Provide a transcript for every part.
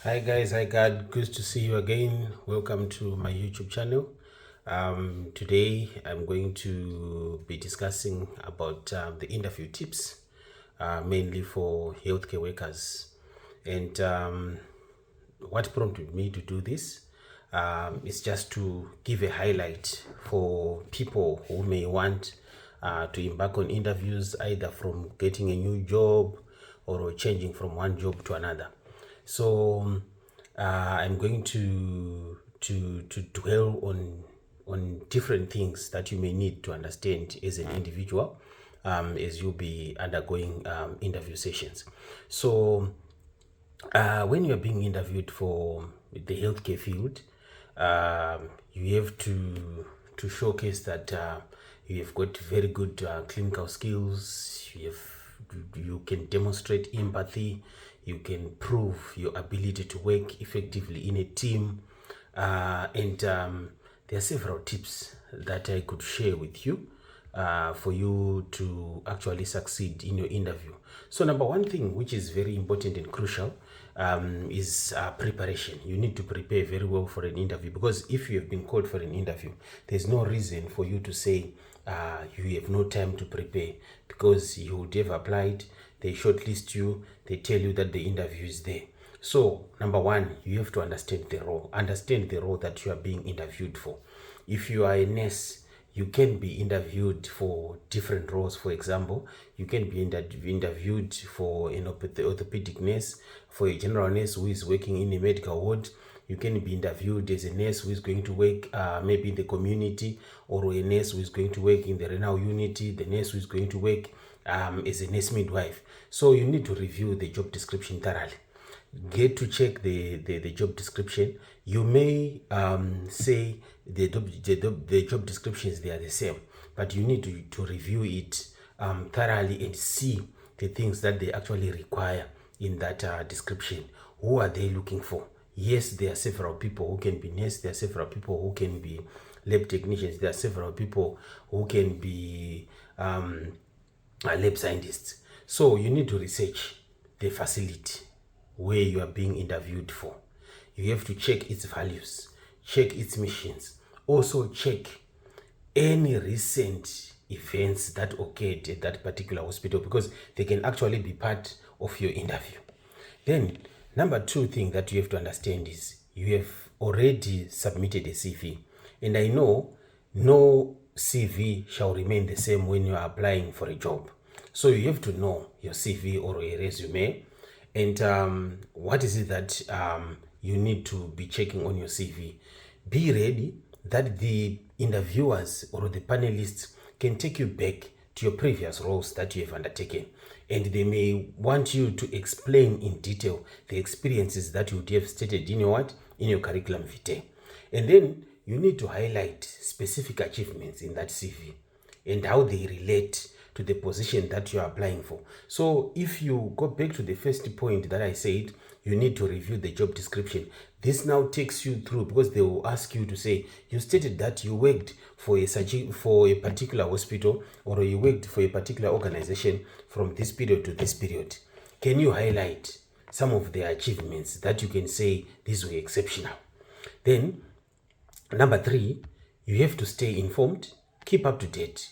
Hi guys, hi God, good to see you again. Welcome to my YouTube channel. Today I'm going to be discussing about the interview tips, mainly for healthcare workers. And what prompted me to do this is just to give a highlight for people who may want to embark on interviews, either from getting a new job or changing from one job to another. So I'm going to dwell on different things that you may need to understand as an individual as you'll be undergoing interview sessions. So when you're being interviewed for the healthcare field, you have to showcase that you have got very good clinical skills. You can demonstrate empathy. You can prove your ability to work effectively in a team, and there are several tips that I could share with you for you to actually succeed in your interview. So number one thing, which is very important and crucial, is preparation. You need to prepare very well for an interview, because if you have been called for an interview, there's no reason for you to say you have no time to prepare, because you would have applied, they shortlist you, they tell you that the interview is there. So number one, you have to understand the role that you are being interviewed for. If you are a nurse, you can be interviewed for different roles. For example, you can be interviewed for an orthopedic nurse, for a general nurse who is working in a medical ward. You can be interviewed as a nurse who is going to work maybe in the community, or a nurse who is going to work in the renal unity, the nurse who is going to work as a nurse midwife. So you need to review the job description thoroughly. Get to check the job description. You may say the job descriptions, they are the same, but you need to review it thoroughly and see the things that they actually require in that description. Who are they looking for? Yes, there are several people who can be nurses, there are several people who can be lab technicians, there are several people who can be lab scientists. So you need to research the facility where you are being interviewed for. You have to check its values, check its missions, also check any recent events that occurred at that particular hospital, because they can actually be part of your interview. Then number two thing that you have to understand is you have already submitted a CV, and I know no CV shall remain the same when you are applying for a job. So you have to know your CV or a resume, and what is it that you need to be checking on your CV. Be ready that the interviewers or the panelists can take you back to your previous roles that you have undertaken, and they may want you to explain in detail the experiences that you would have stated in your curriculum vitae. And then you need to highlight specific achievements in that CV and how they relate to the position that you are applying for. So if you go back to the first point that I said, you need to review the job description. This now takes you through, because they will ask you to say, you stated that you worked for a particular hospital, or you worked for a particular organization from this period to this period. Can you highlight some of the achievements that you can say these were exceptional? Then number three, you have to stay informed, keep up to date,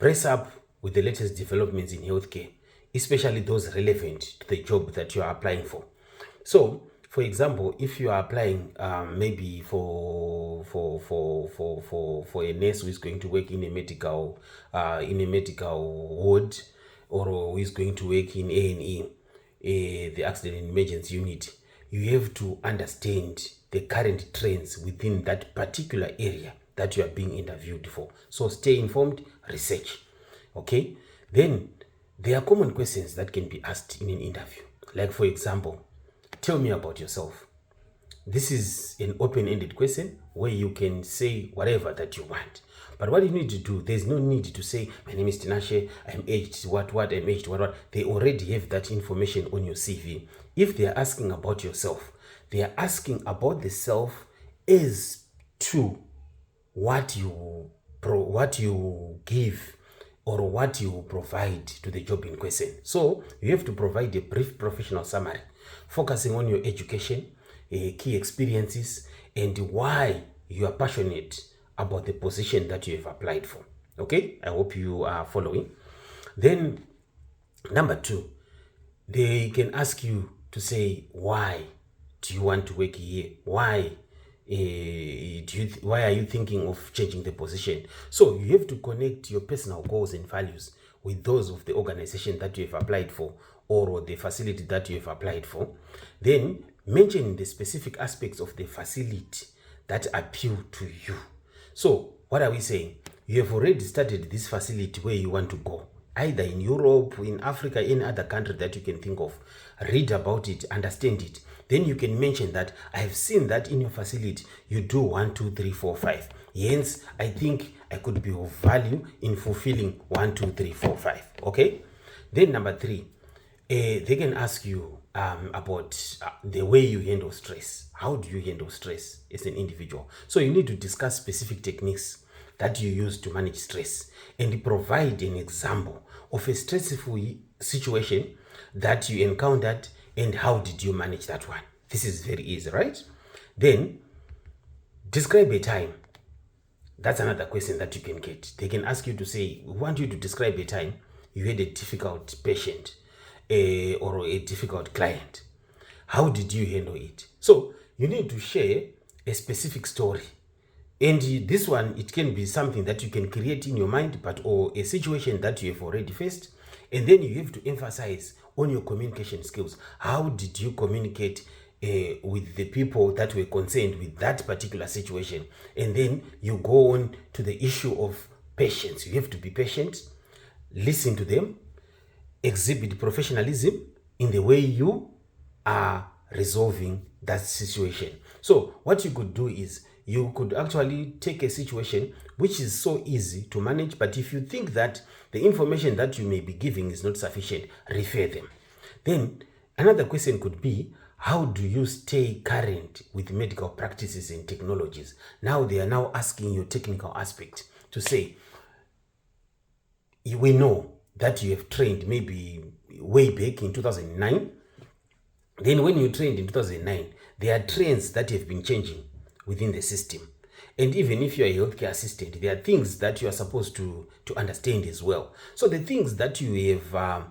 brace up with the latest developments in healthcare, especially those relevant to the job that you are applying for. So, for example, if you are applying maybe for a nurse who is going to work in a medical ward, or who is going to work in A&E, the accident and emergency unit, you have to understand the current trends within that particular area that you are being interviewed for. So stay informed, research. Okay, then there are common questions that can be asked in an interview. Like, for example, tell me about yourself. This is an open-ended question where you can say whatever that you want. But what you need to do, there's no need to say, my name is Tinashe, I'm aged what, I'm aged what. They already have that information on your CV. If they are asking about yourself, they are asking about the self as to what you give or what you provide to the job in question. So you have to provide a brief professional summary, focusing on your education, key experiences, and why you are passionate about the position that you have applied for. Okay, I hope you are following. Then number 2, they can ask you to say, why do you want to work here? Why why are you thinking of changing the position? So you have to connect your personal goals and values with those of the organization that you have applied for, or the facility that you have applied for. Then mention the specific aspects of the facility that appeal to you. So what are we saying? You have already started this facility where you want to go, either in Europe, in Africa, any other country that you can think of. Read about it, understand it. Then you can mention that I have seen that in your facility you do 1, 2, 3, 4, 5. Hence, I think I could be of value in fulfilling 1, 2, 3, 4, 5. Okay? Then number 3, they can ask you about the way you handle stress. How do you handle stress as an individual? So you need to discuss specific techniques that you use to manage stress and provide an example of a stressful situation that you encountered and how did you manage that one. This is very easy, right? Then describe a time. That's another question that you can get. They can ask you to say, we want you to describe a time you had a difficult patient or a difficult client. How did you handle it? So you need to share a specific story. And this one, it can be something that you can create in your mind, or a situation that you have already faced. And then you have to emphasize on your communication skills. How did you communicate with the people that were concerned with that particular situation? And then you go on to the issue of patience. You have to be patient, listen to them, exhibit professionalism in the way you are resolving that situation. So what you could do is, you could actually take a situation which is so easy to manage, but if you think that the information that you may be giving is not sufficient, refer them. Then another question could be, how do you stay current with medical practices and technologies? Now they are now asking you technical aspect to say, we know that you have trained maybe way back in 2009. Then when you trained in 2009, there are trends that have been changing within the system. And even if you're a healthcare assistant, there are things that you are supposed to understand as well. So the things that you have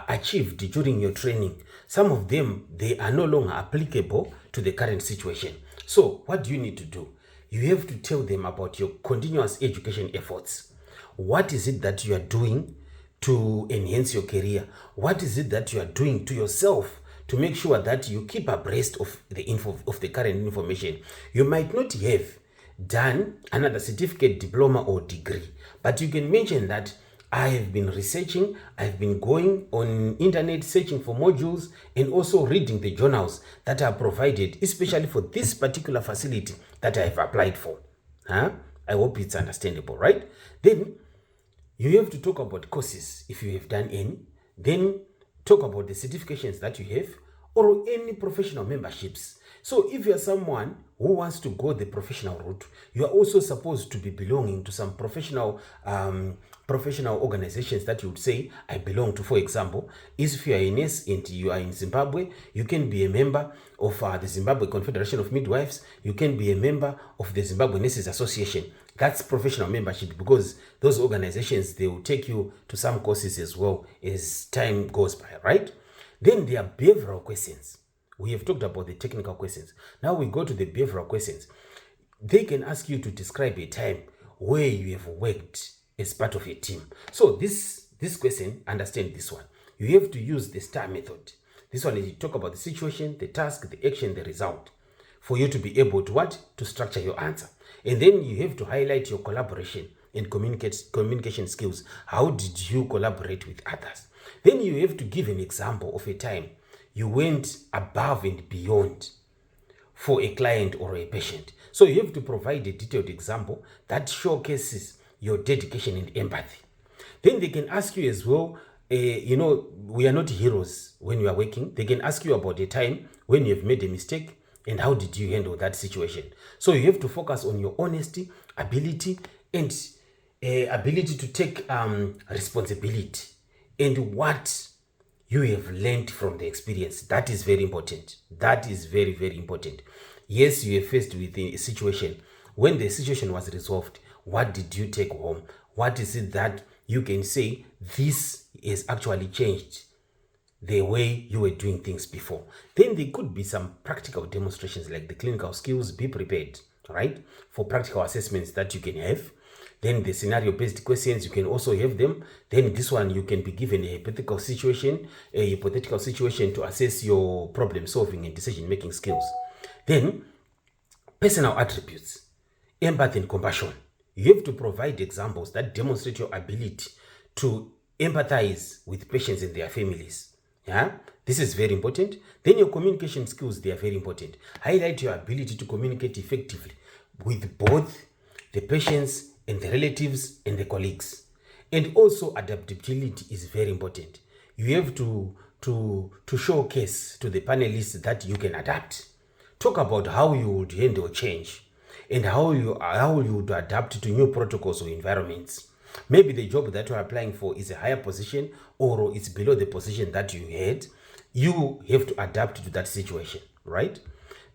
achieved during your training, some of them, they are no longer applicable to the current situation. So what do you need to do? You have to tell them about your continuous education efforts. What is it that you are doing to enhance your career? What is it that you are doing to yourself to make sure that you keep abreast of the current information? You might not have done another certificate, diploma, or degree, but you can mention that I have been researching, I've been going on internet searching for modules, and also reading the journals that are provided, especially for this particular facility that I have applied for. I hope it's understandable, right? Then you have to talk about courses if you have done any. Then talk about the certifications that you have, or any professional memberships. So if you are someone who wants to go the professional route, you are also supposed to be belonging to some professional organizations that you would say, I belong to. For example, if you are a nurse and you are in Zimbabwe, you can be a member of the Zimbabwe Confederation of Midwives. You can be a member of the Zimbabwe Nurses Association. That's professional membership, because those organizations, they will take you to some courses as well as time goes by, right? Then there are behavioral questions. We have talked about the technical questions. Now we go to the behavioral questions. They can ask you to describe a time where you have worked as part of a team. So this question, understand this one. You have to use the STAR method. This one is, you talk about the situation, the task, the action, the result, for you to be able to to structure your answer. And then you have to highlight your collaboration and communication skills. How did you collaborate with others? Then you have to give an example of a time you went above and beyond for a client or a patient. So you have to provide a detailed example that showcases your dedication and empathy. Then they can ask you as well, we are not heroes when you are working. They can ask you about a time when you have made a mistake and how did you handle that situation. So you have to focus on your honesty, ability, and ability to take responsibility, and what you have learned from the experience. That is very important. That is very, very important. Yes, you are faced with a situation. When the situation was resolved, what did you take home? What is it that you can say, this is actually changed the way you were doing things before? Then there could be some practical demonstrations like the clinical skills. Be prepared, right, for practical assessments that you can have. Then the scenario-based questions, you can also have them. Then this one, you can be given a hypothetical situation to assess your problem-solving and decision-making skills. Then personal attributes, empathy and compassion. You have to provide examples that demonstrate your ability to empathize with patients and their families. Yeah, this is very important. Then your communication skills, they are very important. Highlight your ability to communicate effectively with both the patients and the relatives and the colleagues. And also adaptability is very important. You have to showcase to the panelists that you can adapt. Talk about how you would handle change and how you would adapt to new protocols or environments. Maybe the job that you're applying for is a higher position or it's below the position that you had. You have to adapt to that situation, right?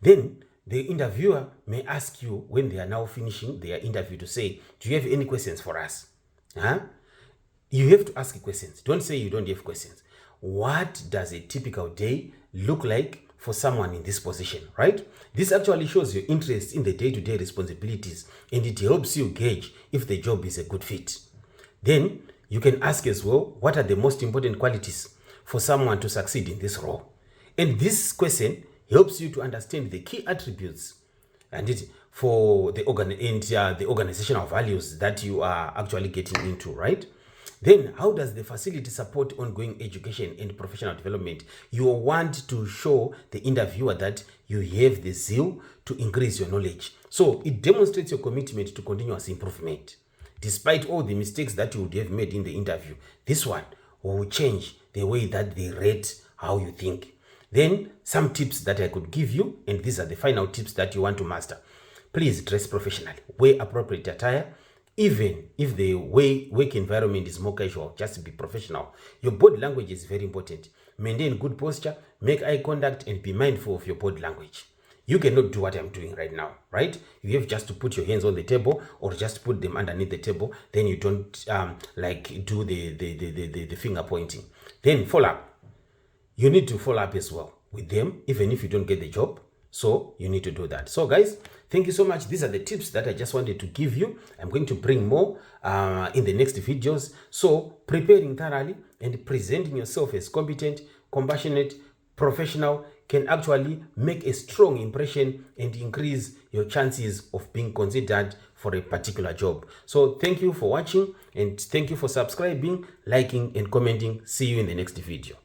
Then the interviewer may ask you when they are now finishing their interview to say, do you have any questions for us? You have to ask questions. Don't say you don't have questions. What does a typical day look like for someone in this position, right? This actually shows your interest in the day-to-day responsibilities, and it helps you gauge if the job is a good fit. Then you can ask as well, what are the most important qualities for someone to succeed in this role? And this question helps you to understand the key attributes and for the organizational values that you are actually getting into, right? Then how does the facility support ongoing education and professional development? You want to show the interviewer that you have the zeal to increase your knowledge. So it demonstrates your commitment to continuous improvement. Despite all the mistakes that you would have made in the interview, this one will change the way that they rate how you think. Then some tips that I could give you, and these are the final tips that you want to master. Please dress professionally, wear appropriate attire. Even if the work environment is more casual, just be professional. Your body language is very important. Maintain good posture, make eye contact, and be mindful of your body language. You cannot do what I'm doing right now, right? You have just to put your hands on the table or just put them underneath the table. Then you don't do the finger pointing. Then follow up. You need to follow up as well with them, even if you don't get the job. So you need to do that. So guys, thank you so much. These are the tips that I just wanted to give you. I'm going to bring more in the next videos. So preparing thoroughly and presenting yourself as competent, compassionate, professional can actually make a strong impression and increase your chances of being considered for a particular job. So thank you for watching, and thank you for subscribing, liking, and commenting. See you in the next video.